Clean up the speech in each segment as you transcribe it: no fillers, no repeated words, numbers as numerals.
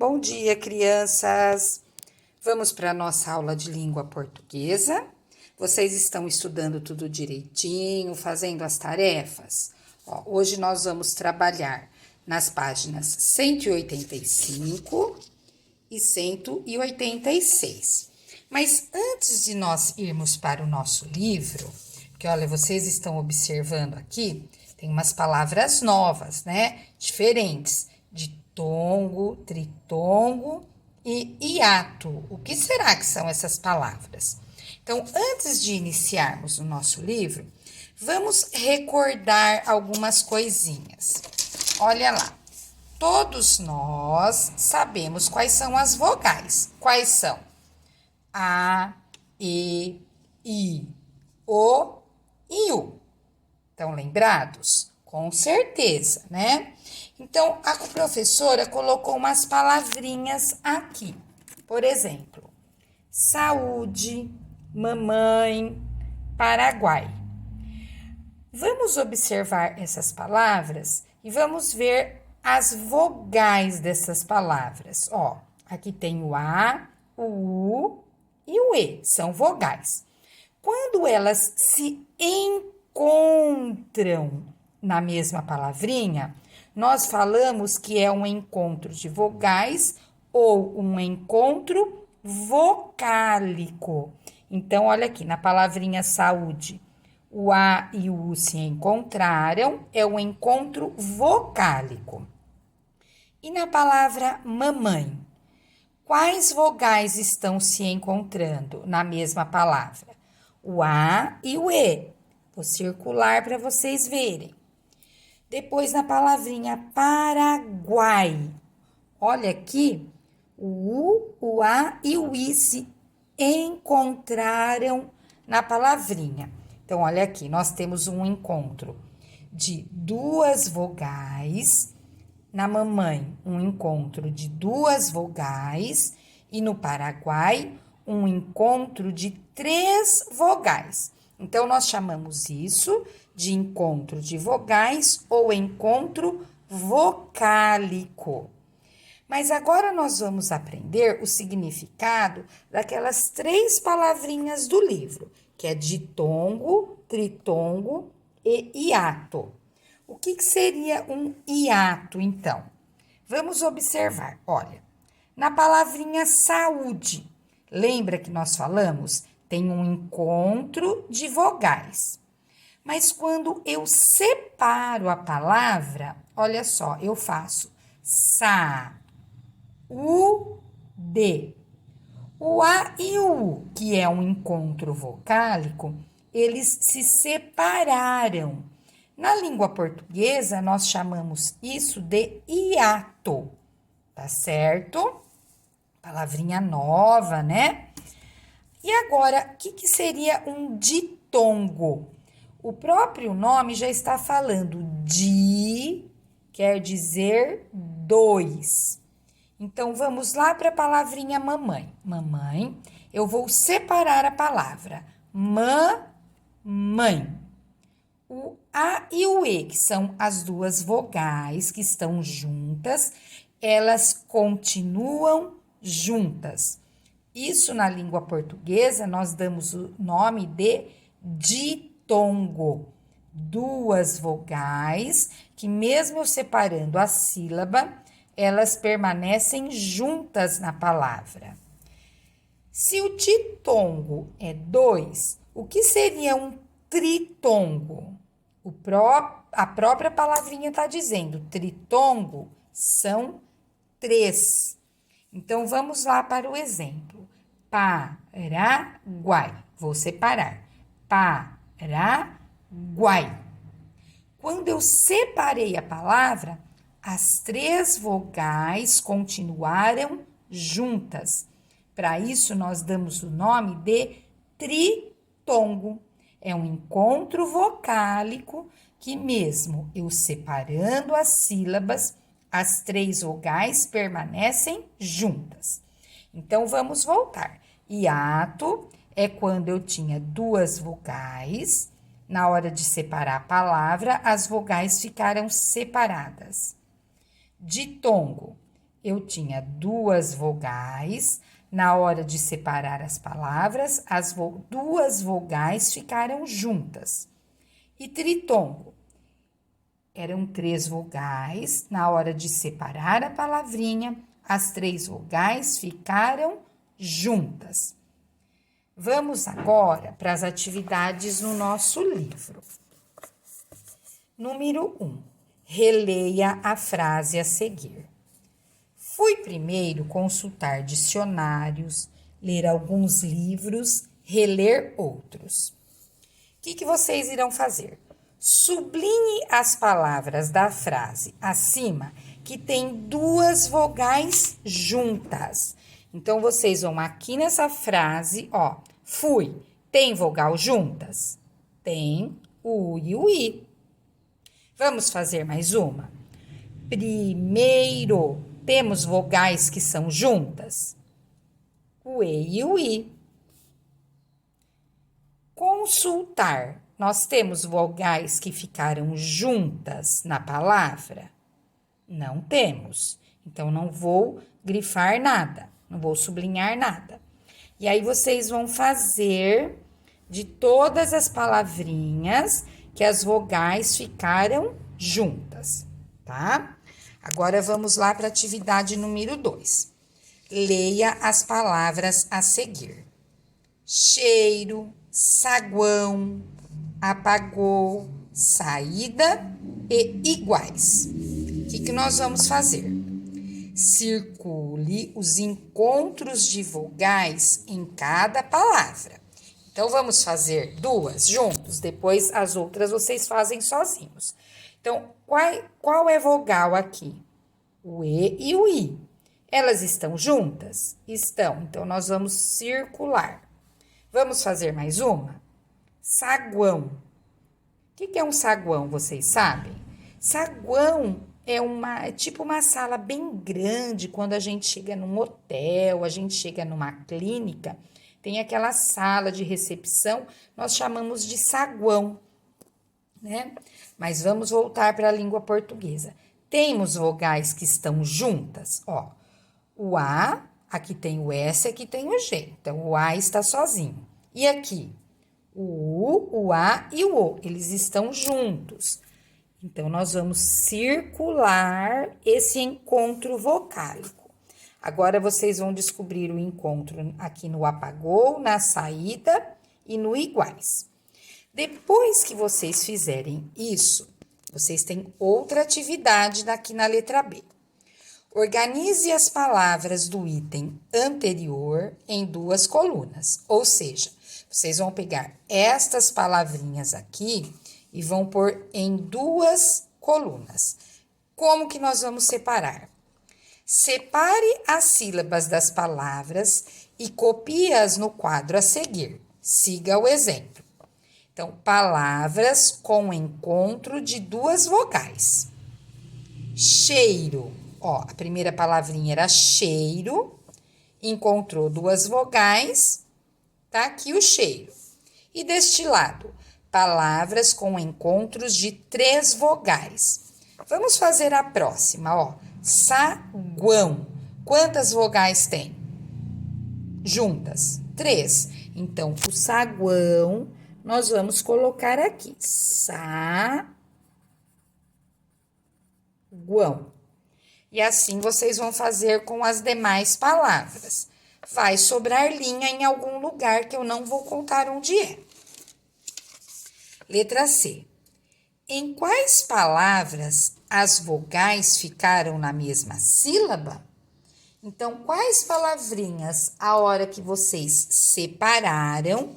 Bom dia, crianças! Vamos para a nossa aula de língua portuguesa. Vocês estão estudando tudo direitinho, fazendo as tarefas? Hoje nós vamos trabalhar nas páginas 185 e 186. Mas antes de nós irmos para o nosso livro, porque olha, vocês estão observando aqui, tem umas palavras novas, né? Diferentes, ditongo, tritongo e hiato. O que será que são essas palavras? Então, antes de iniciarmos o nosso livro, vamos recordar algumas coisinhas. Olha lá, todos nós sabemos quais são as vogais. Quais são? A, E, I, O e U. Estão lembrados? Com certeza, né? Então, a professora colocou umas palavrinhas aqui. Por exemplo, saúde, mamãe, Paraguai. Vamos observar essas palavras e vamos ver as vogais dessas palavras. Ó, aqui tem o A, o U e o E, são vogais. Quando elas se encontram na mesma palavrinha, nós falamos que é um encontro de vogais ou um encontro vocálico. Então, olha aqui, na palavrinha saúde, o A e o U se encontraram, é um encontro vocálico. E na palavra mamãe, quais vogais estão se encontrando na mesma palavra? O A e o E. Vou circular para vocês verem. Depois, na palavrinha Paraguai. Olha aqui, o U, o A e o I se encontraram na palavrinha. Então, olha aqui, nós temos um encontro de duas vogais. Na mamãe, um encontro de duas vogais. E no Paraguai, um encontro de 3 vogais. Então, nós chamamos isso de encontro de vogais ou encontro vocálico. Mas agora nós vamos aprender o significado daquelas 3 palavrinhas do livro, que é ditongo, tritongo e hiato. O que seria um hiato, então? Vamos observar. Olha, na palavrinha saúde, lembra que nós falamos? Tem um encontro de vogais. Mas quando eu separo a palavra, olha só, eu faço sa-u-de. O A e o U, que é um encontro vocálico, eles se separaram. Na língua portuguesa, nós chamamos isso de hiato, tá certo? Palavrinha nova, né? E agora, o que seria um ditongo? O próprio nome já está falando di, quer dizer 2. Então, vamos lá para a palavrinha mamãe. Mamãe, eu vou separar a palavra mamãe. O A e o E, que são as duas vogais que estão juntas, elas continuam juntas. Isso na língua portuguesa nós damos o nome de ditongo. Duas vogais que, mesmo eu separando a sílaba, elas permanecem juntas na palavra. Se o ditongo é 2, o que seria um tritongo? A própria palavrinha está dizendo, tritongo são 3. Então, vamos lá para o exemplo. Paraguai. Vou separar. Paraguai. Quando eu separei a palavra, as 3 vogais continuaram juntas. Para isso, nós damos o nome de tritongo. É um encontro vocálico que, mesmo eu separando as sílabas, as 3 vogais permanecem juntas. Então, vamos voltar. Hiato é quando eu tinha 2 vogais. Na hora de separar a palavra, as vogais ficaram separadas. Ditongo eu tinha duas vogais. Na hora de separar as palavras, as duas vogais ficaram juntas. E tritongo, eram três vogais. Na hora de separar a palavrinha, as três vogais ficaram juntas. Vamos agora para as atividades no nosso livro. Número 1. Releia a frase a seguir. Fui primeiro consultar dicionários, ler alguns livros, reler outros. O que vocês irão fazer? Sublinhe as palavras da frase acima que tem duas vogais juntas. Então, vocês vão aqui nessa frase, ó, fui, tem vogal juntas? Tem o U e o I. Vamos fazer mais uma? Primeiro, temos vogais que são juntas? O E e o I. Consultar, nós temos vogais que ficaram juntas na palavra? Não temos. Então, não vou grifar nada, não vou sublinhar nada. E aí, vocês vão fazer de todas as palavrinhas que as vogais ficaram juntas, tá? Agora, vamos lá para a atividade número 2. Leia as palavras a seguir. Cheiro, saguão, apagou, saída e iguais. O que nós vamos fazer? Circule os encontros de vogais em cada palavra. Então, vamos fazer duas juntos, depois as outras vocês fazem sozinhos. Então, qual é vogal aqui? O E e o I. Elas estão juntas? Estão. Então, nós vamos circular. Vamos fazer mais uma? Saguão. O que é um saguão, vocês sabem? Saguão é tipo uma sala bem grande, quando a gente chega num hotel, a gente chega numa clínica, tem aquela sala de recepção, nós chamamos de saguão, né? Mas vamos voltar para a língua portuguesa. Temos vogais que estão juntas, ó. O A, aqui tem o S, aqui tem o G. Então, o A está sozinho. E aqui? O U, o A e o O, eles estão juntos. Então, nós vamos circular esse encontro vocálico. Agora, vocês vão descobrir o encontro aqui no apagou, na saída e no iguais. Depois que vocês fizerem isso, vocês têm outra atividade aqui na letra B. Organize as palavras do item anterior em duas colunas. Ou seja, vocês vão pegar estas palavrinhas aqui e vão pôr em duas colunas. Como que nós vamos separar? Separe as sílabas das palavras e copie-as no quadro a seguir. Siga o exemplo. Então, palavras com encontro de duas vogais. Cheiro. Ó, a primeira palavrinha era cheiro, encontrou duas vogais, tá aqui o cheiro. E deste lado, palavras com encontros de três vogais. Vamos fazer a próxima, ó. Saguão. Quantas vogais tem? Juntas? 3. Então, o saguão, nós vamos colocar aqui. Saguão. E assim vocês vão fazer com as demais palavras. Vai sobrar linha em algum lugar que eu não vou contar onde é. Letra C. Em quais palavras as vogais ficaram na mesma sílaba? Então, quais palavrinhas, a hora que vocês separaram,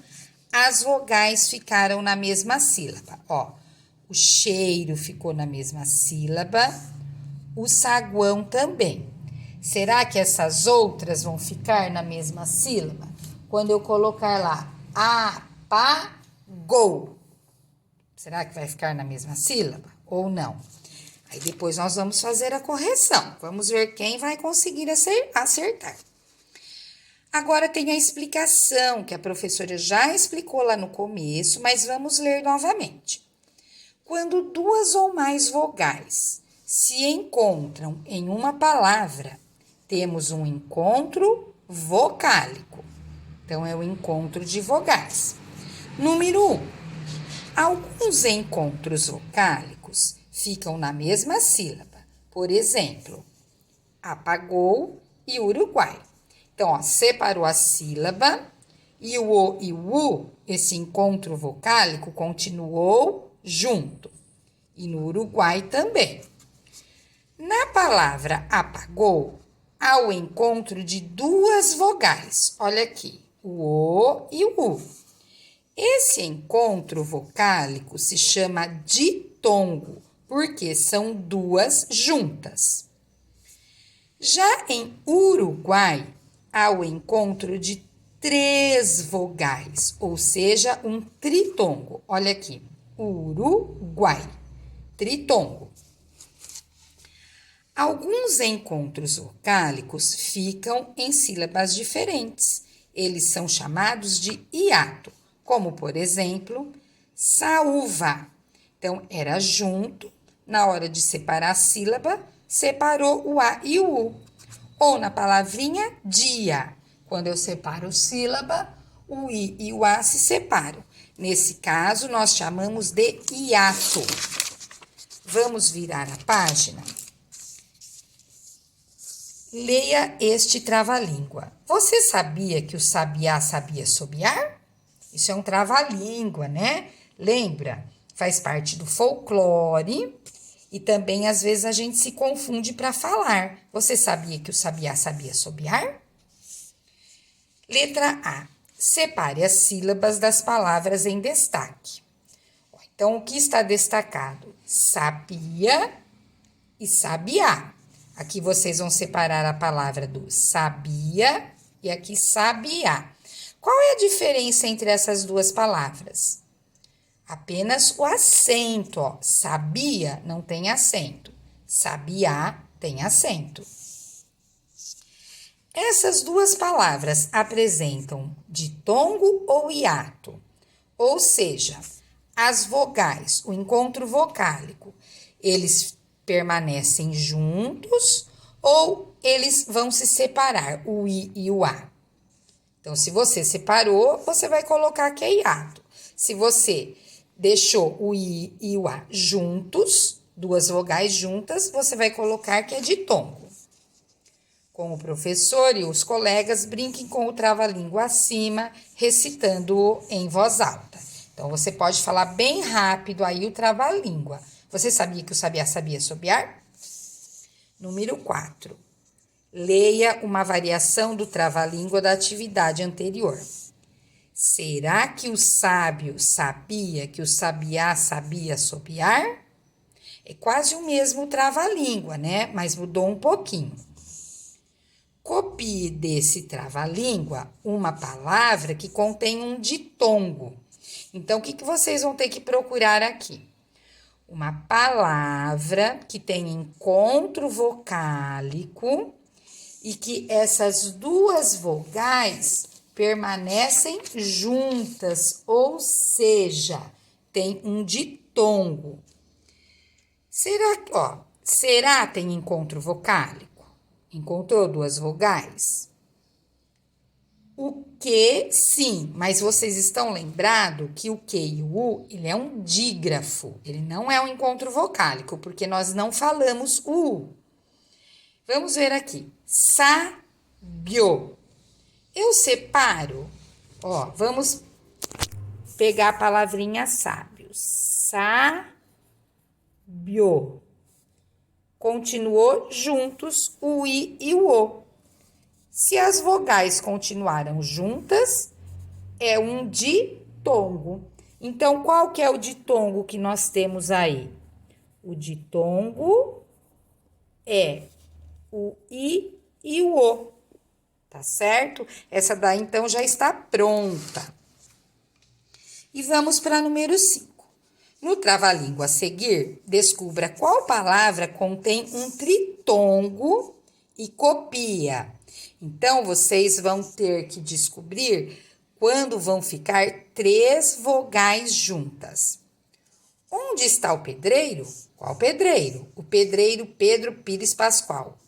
as vogais ficaram na mesma sílaba? Ó, o cheiro ficou na mesma sílaba, o saguão também. Será que essas outras vão ficar na mesma sílaba? Quando eu colocar lá, apagou. Será que vai ficar na mesma sílaba ou não? Aí depois nós vamos fazer a correção. Vamos ver quem vai conseguir acertar. Agora tem a explicação que a professora já explicou lá no começo, mas vamos ler novamente. Quando duas ou mais vogais se encontram em uma palavra, Temos um encontro vocálico. Então, é o encontro de vogais. Número 1. Alguns encontros vocálicos ficam na mesma sílaba. Por exemplo, apagou e Uruguai. Então, ó, separou a sílaba e o O e o U, esse encontro vocálico continuou junto. E no Uruguai também. Na palavra apagou, há o encontro de duas vogais. Olha aqui, o O e o U. Esse encontro vocálico se chama ditongo, porque são duas juntas. Já em Uruguai, há o encontro de três vogais, ou seja, um tritongo. Olha aqui, Uruguai, tritongo. Alguns encontros vocálicos ficam em sílabas diferentes. Eles são chamados de hiato, como, por exemplo, saúva. Então, era junto, na hora de separar a sílaba, separou o A e o U. Ou na palavrinha dia, quando eu separo sílaba, o I e o A se separam. Nesse caso, nós chamamos de hiato. Vamos virar a página. Leia este trava-língua. Você sabia que o sabiá sabia assobiar? Isso é um trava-língua, né? Lembra? Faz parte do folclore e também às vezes a gente se confunde para falar. Você sabia que o sabiá sabia assobiar? Letra A. Separe as sílabas das palavras em destaque. Então, o que está destacado? Sabia e sabiá. Aqui vocês vão separar a palavra do sabia e aqui sabiá. Qual é a diferença entre essas duas palavras? Apenas o acento, ó. Sabia não tem acento. Sabiá tem acento. Essas duas palavras apresentam ditongo ou hiato, ou seja, as vogais, o encontro vocálico, eles permanecem juntos ou eles vão se separar, o I e o A. Então, se você separou, você vai colocar que é hiato. Se você deixou o I e o A juntos, duas vogais juntas, você vai colocar que é ditongo. Com o professor e os colegas, brinquem com o trava-língua acima, recitando-o em voz alta. Então, você pode falar bem rápido aí o trava-língua. Você sabia que o sabiá sabia assobiar? Número 4. Leia uma variação do trava-língua da atividade anterior. Será que o sábio sabia que o sabiá sabia assobiar? É quase o mesmo trava-língua, né? Mas mudou um pouquinho. Copie desse trava-língua uma palavra que contém um ditongo. Então, o que vocês vão ter que procurar aqui? Uma palavra que tem encontro vocálico e que essas duas vogais permanecem juntas, ou seja, tem um ditongo. Será tem encontro vocálico? Encontrou duas vogais? O que, sim, mas vocês estão lembrados que o que e o U, ele é um dígrafo, ele não é um encontro vocálico, porque nós não falamos o U. Vamos ver aqui, sábio. Eu separo, ó, vamos pegar a palavrinha sábio, sábio. Continuou juntos o I e o O. Se as vogais continuaram juntas, é um ditongo. Então, qual que é o ditongo que nós temos aí? O ditongo é o I e o O, tá certo? Essa daí, então, já está pronta. E vamos para número 5. No trava-língua a seguir, descubra qual palavra contém um tritongo e copia. Então, vocês vão ter que descobrir quando vão ficar três vogais juntas. Onde está o pedreiro? Qual pedreiro? O pedreiro Pedro Pires Pascoal.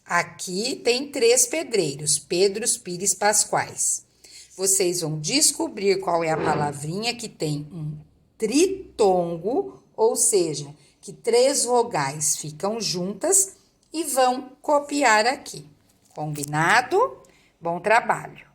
Aqui tem 3 pedreiros, Pedros Pires Pascoais. Vocês vão descobrir qual é a palavrinha que tem um tritongo, ou seja, que 3 vogais ficam juntas e vão copiar aqui. Combinado? Bom trabalho!